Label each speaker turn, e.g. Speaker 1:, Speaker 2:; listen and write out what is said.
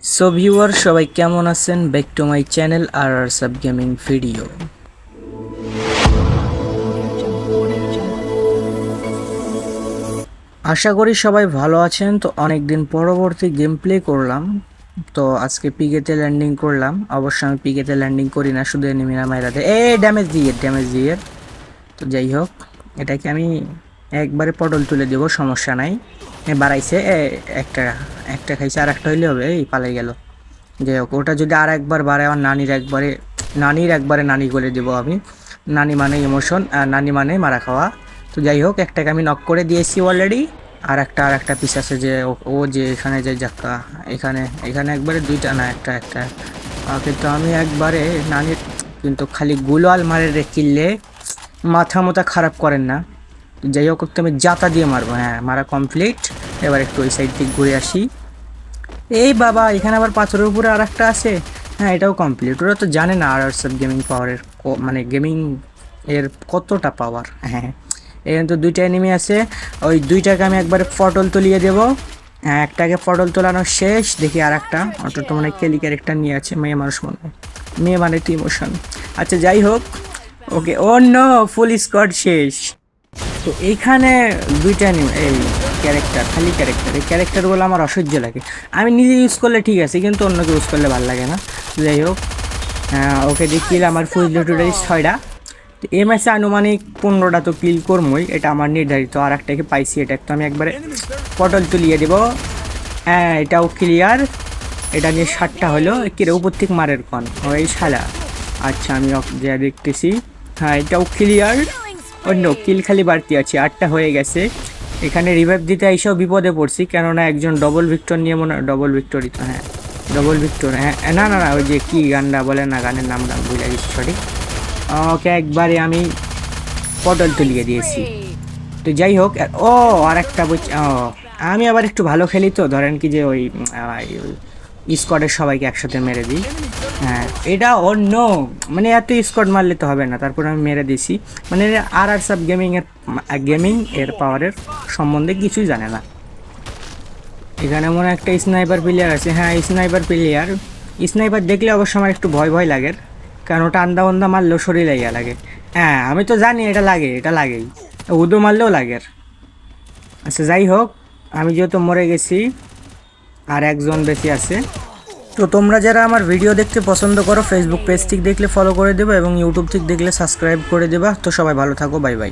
Speaker 1: So viewer সবাই কেমন আছেন? ব্যাক টু মাই চ্যানেল আর সাব গেমিং ভিডিও। আশা করি সবাই ভালো আছেন। তো অনেকদিন পরবর্তী গেম প্লে করলাম। তো আজকে পিকেতে ল্যান্ডিং করলাম। অবশ্য আমি পিকেতে ল্যান্ডিং করি না, শুধু এনিমিরা মাইরা দেয়। ড্যামেজ দিয়ে। তো যাই হোক, এটাকে আমি একবারে পটল তুলে দেবো, সমস্যা নাই। বাড়াইছে একটা একটা খাইছে, আর একটা হইলে হবে। এই পালাই গেল। যাই হোক, ওটা যদি আর একবার বাড়ে আমার নানির একবারে নানি করে দেবো আমি। নানি মানে ইমোশন, আর নানি মানে মারা খাওয়া। তো যাই হোক, একটাকে আমি নক করে দিয়েছি অলরেডি। আর একটা পিস আছে যে ও যে এখানে যে জাক্কা, এখানে এখানে একবারে দুইটা না, একটা। কিন্তু আমি একবারে নানির, কিন্তু খালি গুলাল মারে রে কিনলে মাথা খারাপ করেন না। যাই হোক, আমি জাতা দিয়ে মারবো। হ্যাঁ, মারা কমপ্লিট। এবার একটু ওই সাইড দিক ঘুরে আসি। এই বাবা, এখানে আবার পাথরের উপরে আর একটা আছে। হ্যাঁ, এটাও কমপ্লিট। ওরা তো জানে না আর সব গেমিং পাওয়ারের, মানে গেমিং এর কতটা পাওয়ার। হ্যাঁ, এখানে তো দুইটা এনিমি আছে। ওই দুইটাকে আমি একবারে পটল তুলিয়ে দেবো। হ্যাঁ, একটাকে পটল তোলানো শেষ। দেখি আর একটা অটো তো মানে কেলি ক্যারেক্টার নিয়ে আছে, মেয়ে মানুষ মনে হয়। মেয়ে মানে তো ইমোশন। আচ্ছা যাই হোক, ওকে। ও নো, ফুল স্কোয়াড শেষ। তো এইখানে দুইটা এই খালি ক্যারেক্টার, এই ক্যারেক্টারগুলো আমার অসহ্য লাগে। আমি নিজে ইউজ করলে ঠিক আছে, কিন্তু অন্যকে ইউজ করলে ভালো লাগে না। যাই হোক, ওকে দিয়ে কিল আমার ফুল টোটালি 6টা। তো এই ম্যাচে আনুমানিক 15টা তো কিল করবই, এটা আমার নির্ধারিত। আর একটাকে পাইছি, এটা তো আমি একবারে পটল তুলিয়ে দেবো। হ্যাঁ, এটাও ক্লিয়ার। এটা নিয়ে 7টা হলো। কিরে উপর থেকে মারের কন ওই শালা। আচ্ছা, আমি যা দেখতেছি। হ্যাঁ, এটাও ক্লিয়ার। অন্য কিল খালি বাড়তি আছে, 8টা হয়ে গেছে। এখানে রিভাইভ দিতে এইসব বিপদে পড়ছি, কেননা একজন ডবল ভিক্টর নিয়ে মনে হয়, ডবল ভিক্টরই তো। হ্যাঁ, ডবল ভিক্টর। হ্যাঁ, না, ওই যে কী গানটা বলে না, গানের নামটা ভুলে গেছি, সরি। ওকে একবারে আমি পটল তুলিয়ে দিয়েছি। তো যাই হোক, ও আর একটা আমি আবার একটু ভালো খেলি, তো ধরেন কি যে ওই স্কোয়াডের সবাইকে একসাথে মেরে দিই। হ্যাঁ, এটা অন্য, মানে এত স্কোয়াড মারলে তো হবে না, তারপর আমি মেরে দিছি। মানে আর সব গেমিং এর পাওয়ারের সম্বন্ধে কিছুই জানে না। এখানে মনে হয় একটা স্নাইপার প্লেয়ার আছে। হ্যাঁ, স্নাইপার প্লেয়ার। স্নাইপার দেখলে অবশ্য আমার একটু ভয় লাগে, কারণ ওটা আন্দা মারলেও শরীর লাগিয়া লাগে। হ্যাঁ, আমি তো জানি এটা লাগেই। উদো মারলেও লাগে। আচ্ছা যাই হোক, আমি যেহেতু মরে গেছি, আর একজন বেশি আছে। তো তোমরা যারা আমার ভিডিও দেখতে পছন্দ করো, ফেসবুক পেজ থেকে দেখলে ফলো করে দেবো, এবং ইউটিউব থেকে দেখলে সাবস্ক্রাইব করে দেবা। তো সবাই ভালো থাকো, বাই বাই।